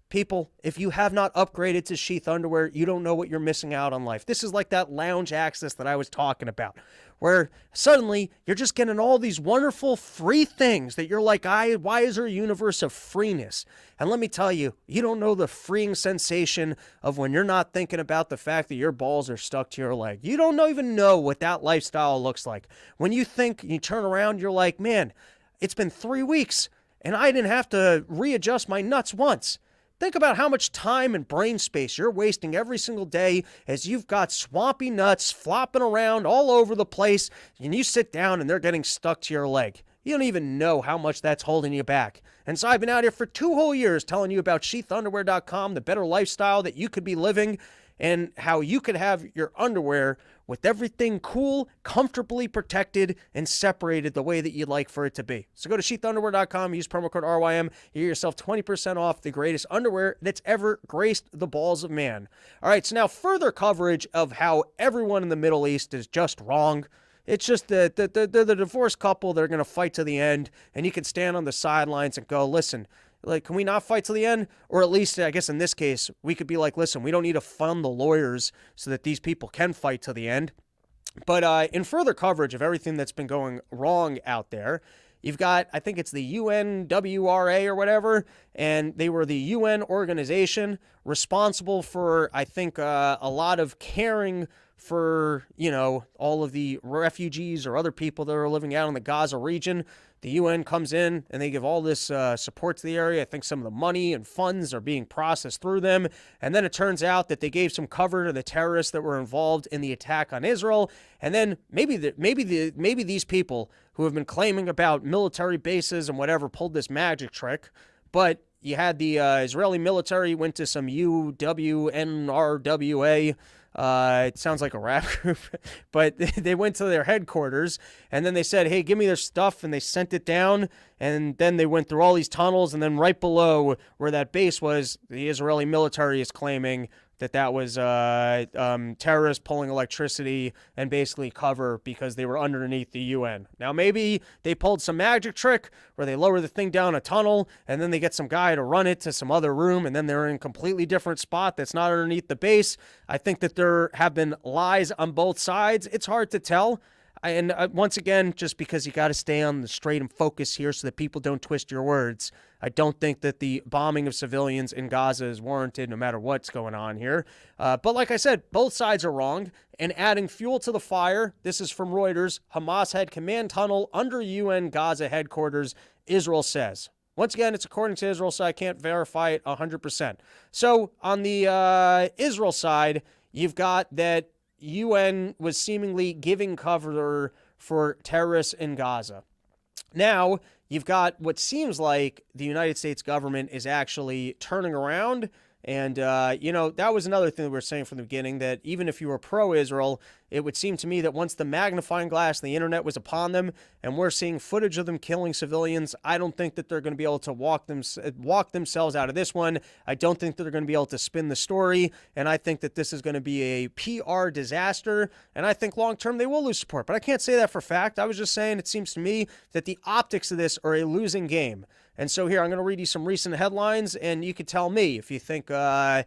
Speaker 2: People, if you have not upgraded to Sheath underwear, you don't know what you're missing out on life. This is like that lounge access that I was talking about, where suddenly you're just getting all these wonderful free things that you're like, why is there a universe of freeness? And let me tell you, you don't know the freeing sensation of when you're not thinking about the fact that your balls are stuck to your leg. You don't even know what that lifestyle looks like. When you think, you turn around, you're like, man, it's been 3 weeks and I didn't have to readjust my nuts once. Think about how much time and brain space you're wasting every single day as you've got swampy nuts flopping around all over the place, and you sit down and they're getting stuck to your leg. You don't even know how much that's holding you back. And so I've been out here for 2 whole years telling you about sheathunderwear.com, the better lifestyle that you could be living, and how you could have your underwear with everything cool, comfortably protected, and separated the way that you'd like for it to be. So go to sheathunderwear.com, use promo code RYM, you get yourself 20% off the greatest underwear that's ever graced the balls of man. All right, so now further coverage of how everyone in the Middle East is just wrong. It's just the divorced couple that are going to fight to the end, and you can stand on the sidelines and go, listen, like, can we not fight to the end? Or at least, I guess in this case, we could be like, listen, we don't need to fund the lawyers so that these people can fight to the end. But in further coverage of everything that's been going wrong out there, you've got, I think it's the UNWRA or whatever, and they were the UN organization responsible for, I think, a lot of caring for, all of the refugees or other people that are living out in the Gaza region. The UN comes in and they give all this support to the area. I think some of the money and funds are being processed through them. And then it turns out that they gave some cover to the terrorists that were involved in the attack on Israel. And then maybe these people who have been claiming about military bases and whatever pulled this magic trick. But you had the Israeli military went to some UWNRWA. It sounds like a rap group, but they went to their headquarters, and then they said, hey, give me their stuff, and they sent it down, and then they went through all these tunnels, and then right below where that base was, the Israeli military is claiming that was terrorists pulling electricity and basically cover because they were underneath the UN. Now, maybe they pulled some magic trick where they lower the thing down a tunnel and then they get some guy to run it to some other room and then they're in a completely different spot that's not underneath the base. I think that there have been lies on both sides. It's hard to tell. And once again, just because you got to stay on the straight and focus here so that people don't twist your words, I don't think that the bombing of civilians in Gaza is warranted no matter what's going on here. But like I said, both sides are wrong. And adding fuel to the fire, this is from Reuters, Hamas had command tunnel under UN Gaza headquarters, Israel says. Once again, it's according to Israel, so I can't verify it 100%. So on the Israel side, you've got that UN was seemingly giving cover for terrorists in Gaza. Now, you've got what seems like the United States government is actually turning around. And, that was another thing that we were saying from the beginning, that even if you were pro-Israel, it would seem to me that once the magnifying glass and the internet was upon them and we're seeing footage of them killing civilians, I don't think that they're going to be able to walk themselves out of this one. I don't think that they're going to be able to spin the story. And I think that this is going to be a PR disaster. And I think long-term they will lose support. But I can't say that for fact. I was just saying it seems to me that the optics of this are a losing game. And so here, I'm going to read you some recent headlines, and you could tell me if you think that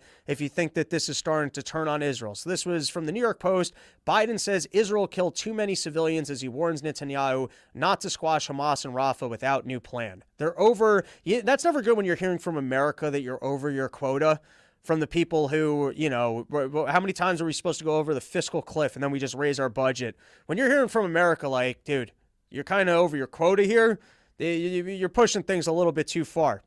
Speaker 2: this is starting to turn on Israel. So this was from the New York Post. Biden says Israel killed too many civilians as he warns Netanyahu not to squash Hamas and Rafah without new plan. They're over. That's never good when you're hearing from America that you're over your quota. From the people who, how many times are we supposed to go over the fiscal cliff and then we just raise our budget? When you're hearing from America like, dude, you're kind of over your quota here. You're pushing things a little bit too far.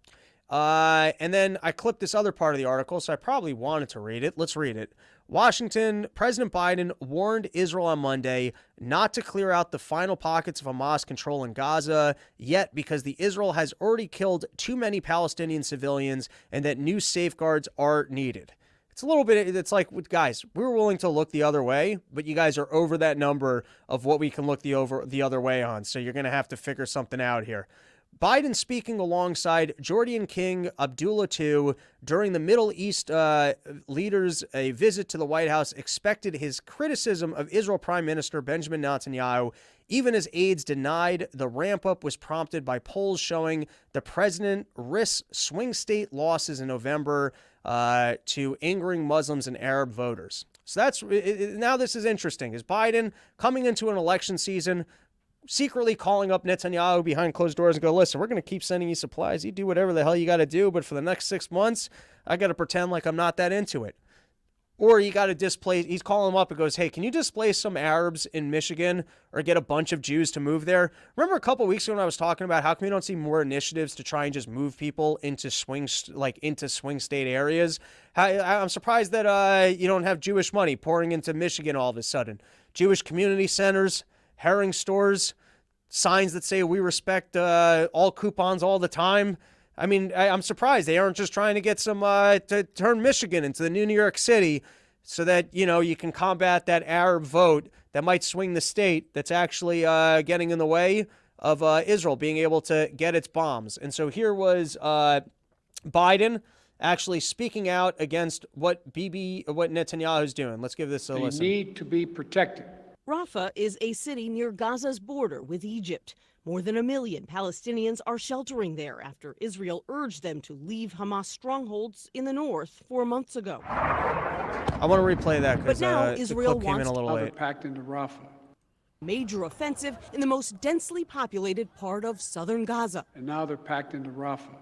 Speaker 2: And then I clipped this other part of the article, so I probably wanted to read it. Let's read it. Washington, President Biden warned Israel on Monday not to clear out the final pockets of Hamas control in Gaza yet because the Israel has already killed too many Palestinian civilians and that new safeguards are needed. It's a little bit, it's like, guys, we were willing to look the other way, but you guys are over that number of what we can look the other way on. So you're going to have to figure something out here. Biden speaking alongside Jordan King Abdullah II during the Middle East leaders' a visit to the White House expected his criticism of Israel Prime Minister Benjamin Netanyahu, even as aides denied the ramp-up was prompted by polls showing the president risks swing state losses in November to angering Muslims and Arab voters. So now this is interesting. Is Biden coming into an election season secretly calling up Netanyahu behind closed doors and go, listen, we're going to keep sending you supplies. You do whatever the hell you got to do, but for the next 6 months, I got to pretend like I'm not that into it. Or you got to displace, he's calling them up and goes, hey, can you displace some Arabs in Michigan or get a bunch of Jews to move there? Remember a couple of weeks ago when I was talking about how come we don't see more initiatives to try and just move people into swing state areas? I'm surprised that you don't have Jewish money pouring into Michigan all of a sudden. Jewish community centers, herring stores, signs that say we respect all coupons all the time. I mean, I'm surprised they aren't just trying to get some to turn Michigan into the new New York City so that, you can combat that Arab vote that might swing the state that's actually getting in the way of Israel being able to get its bombs. And so here was Biden actually speaking out against what Netanyahu's doing. Let's give this a listen.
Speaker 3: They need to be protected.
Speaker 11: Rafah is a city near Gaza's border with Egypt. More than 1 million Palestinians are sheltering there after Israel urged them to leave Hamas strongholds in the north 4 months ago.
Speaker 2: I want to replay that because
Speaker 11: Israel
Speaker 2: came in a little late.
Speaker 3: Packed into Rafah.
Speaker 11: Major offensive in the most densely populated part of southern Gaza.
Speaker 3: And now they're packed into Rafah,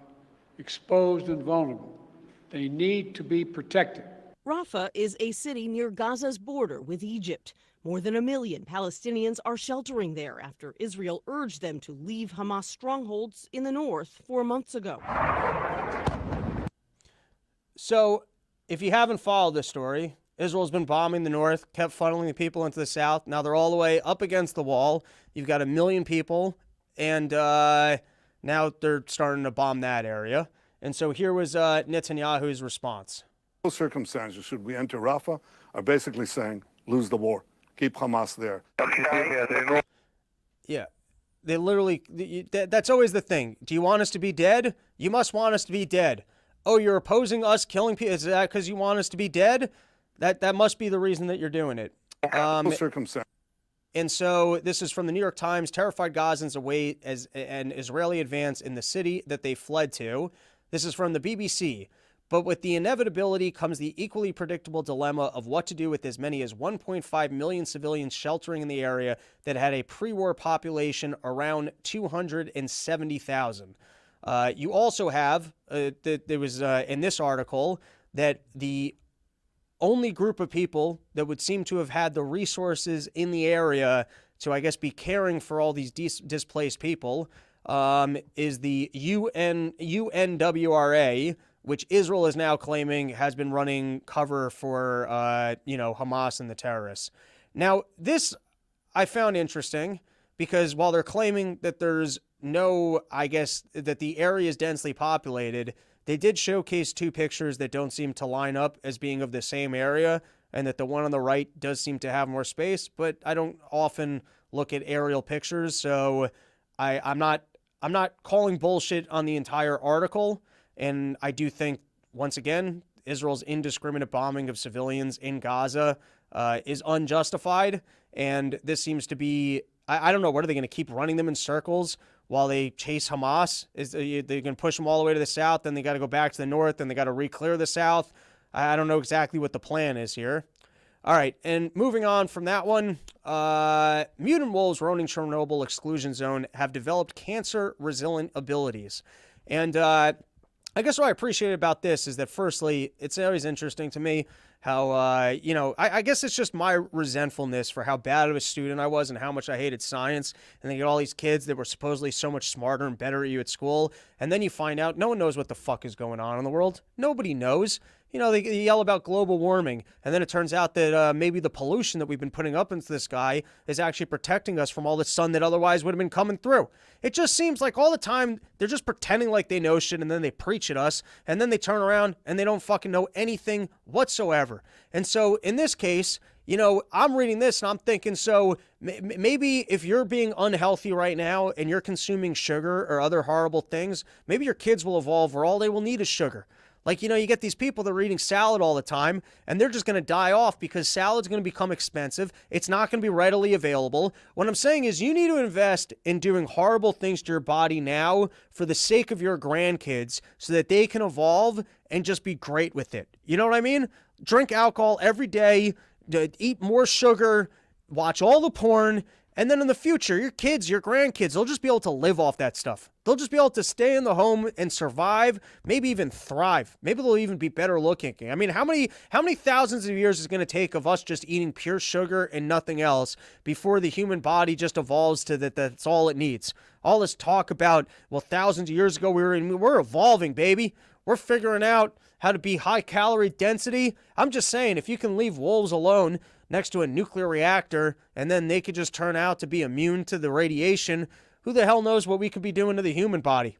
Speaker 3: exposed and vulnerable. They need to be protected.
Speaker 11: Rafah is a city near Gaza's border with Egypt. More than 1 million Palestinians are sheltering there after Israel urged them to leave Hamas strongholds in the north 4 months ago.
Speaker 2: So, if you haven't followed this story, Israel's been bombing the north, kept funneling the people into the south. Now they're all the way up against the wall. You've got 1 million people, and now they're starting to bomb that area. And so here was Netanyahu's response.
Speaker 12: No circumstances should we enter Rafah are basically saying, lose the war. Keep Hamas there.
Speaker 2: Yeah. They literally, that's always the thing. Do you want us to be dead? You must want us to be dead. Oh, you're opposing us killing people? Is that because you want us to be dead? That must be the reason that you're doing it.
Speaker 12: No circumstances.
Speaker 2: And so this is from the New York Times. Terrified Gazans await as an Israeli advance in the city that they fled to. This is from the BBC. But with the inevitability comes the equally predictable dilemma of what to do with as many as 1.5 million civilians sheltering in the area that had a pre-war population around 270,000. You also have, there was in this article, that the only group of people that would seem to have had the resources in the area to, I guess, be caring for all these displaced people is the UNWRA, which Israel is now claiming has been running cover for, Hamas and the terrorists. Now, this I found interesting because while they're claiming that there's no, I guess, that the area is densely populated, they did showcase two pictures that don't seem to line up as being of the same area, and that the one on the right does seem to have more space, but I don't often look at aerial pictures, so I'm not calling bullshit on the entire article, and I do think, once again, Israel's indiscriminate bombing of civilians in Gaza is unjustified, and this seems to be, I don't know, what are they going to keep running them in circles while they chase Hamas? They're going to push them all the way to the south, then they got to go back to the north, then they got to re-clear the south. I don't know exactly what the plan is here. All right, and moving on from that one, mutant wolves roaming Chernobyl exclusion zone have developed cancer-resilient abilities. And I guess what I appreciate about this is that, firstly, it's always interesting to me how, I guess it's just my resentfulness for how bad of a student I was and how much I hated science. And then you get all these kids that were supposedly so much smarter and better at you at school. And then you find out no one knows what the fuck is going on in the world. Nobody knows. They yell about global warming, and then it turns out that maybe the pollution that we've been putting up into the sky is actually protecting us from all the sun that otherwise would have been coming through. It just seems like all the time they're just pretending like they know shit, and then they preach at us, and then they turn around and they don't fucking know anything whatsoever. And so in this case, I'm reading this and I'm thinking, so maybe if you're being unhealthy right now and you're consuming sugar or other horrible things, maybe your kids will evolve where all they will need is sugar. Like, you get these people that are eating salad all the time, and they're just going to die off because salad's going to become expensive. It's not going to be readily available. What I'm saying is you need to invest in doing horrible things to your body now for the sake of your grandkids so that they can evolve and just be great with it. You know what I mean? Drink alcohol every day, eat more sugar, watch all the porn, and then in the future, your kids, your grandkids, they'll just be able to live off that stuff. They'll just be able to stay in the home and survive, maybe even thrive. Maybe they'll even be better looking. I mean, how many thousands of years is it going to take of us just eating pure sugar and nothing else before the human body just evolves to that's all it needs? All this talk about, well, thousands of years ago we're evolving, baby. We're figuring out how to be high calorie density. I'm just saying, if you can leave wolves alone next to a nuclear reactor, and then they could just turn out to be immune to the radiation, who the hell knows what we could be doing to the human body?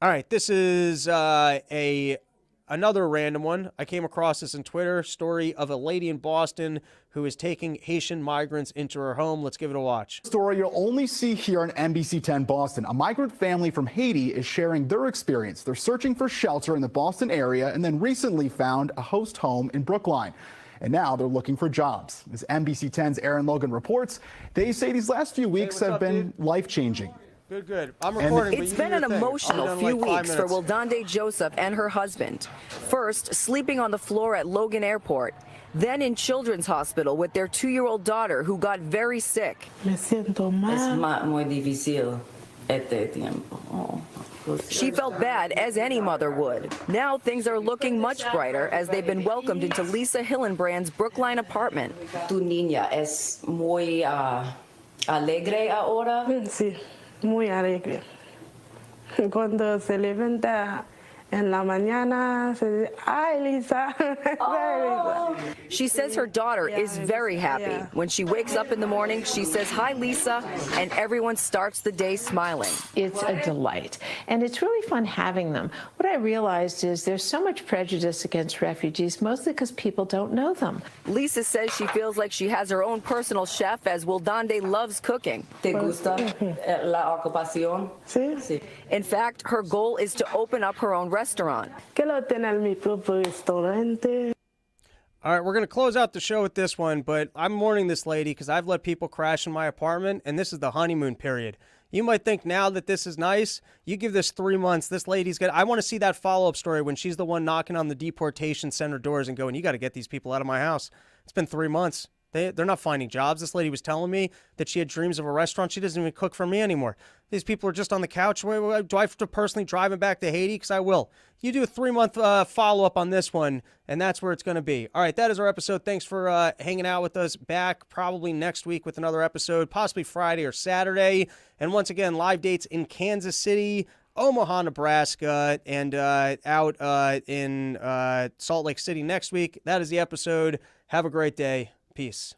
Speaker 2: All right, this is another random one. I came across this on Twitter, story of a lady in Boston who is taking Haitian migrants into her home. Let's give it a watch.
Speaker 13: Story you'll only see here on NBC 10 Boston. A migrant family from Haiti is sharing their experience. They're searching for shelter in the Boston area and then recently found a host home in Brookline. And now they're looking for jobs. As NBC 10's Aaron Logan reports, they say these last few weeks have been life-changing.
Speaker 2: Good. I'm recording.
Speaker 14: It's been an emotional few weeks for Wildande Joseph and her husband. First, sleeping on the floor at Logan Airport. Then in Children's Hospital with their 2-year-old daughter who got very sick. She felt bad, as any mother would. Now things are looking much brighter as they've been welcomed into Lisa Hillenbrand's Brookline apartment.
Speaker 15: Tu niña es muy alegre ahora.
Speaker 16: Sí, muy alegre. Cuando se levanta En la mañana se dice, ay, Lisa.
Speaker 14: She says her daughter is very happy. When she wakes up in the morning, she says, hi, Lisa, and everyone starts the day smiling.
Speaker 17: It's a delight, and it's really fun having them. What I realized is there's so much prejudice against refugees, mostly because people don't know them.
Speaker 14: Lisa says she feels like she has her own personal chef, as Wildande loves cooking.
Speaker 15: ¿Te gusta la ocupación?
Speaker 16: Sí.
Speaker 14: In fact, her goal is to open up her own restaurant.
Speaker 16: Quiero tener mi propio restaurante.
Speaker 2: All right, we're going to close out the show with this one, but I'm warning this lady because I've let people crash in my apartment, and this is the honeymoon period. You might think now that this is nice. You give this 3 months, this lady's good. I want to see that follow-up story when she's the one knocking on the deportation center doors and going, you got to get these people out of my house. It's been 3 months. They're not finding jobs. This lady was telling me that she had dreams of a restaurant. She doesn't even cook for me anymore. These people are just on the couch. Do I have to personally drive them back to Haiti? Because I will. You do a 3-month follow-up on this one, and that's where it's going to be. All right, that is our episode. Thanks for hanging out with us. Back probably next week with another episode, possibly Friday or Saturday. And once again, live dates in Kansas City, Omaha, Nebraska, and out in Salt Lake City next week. That is the episode. Have a great day. Peace.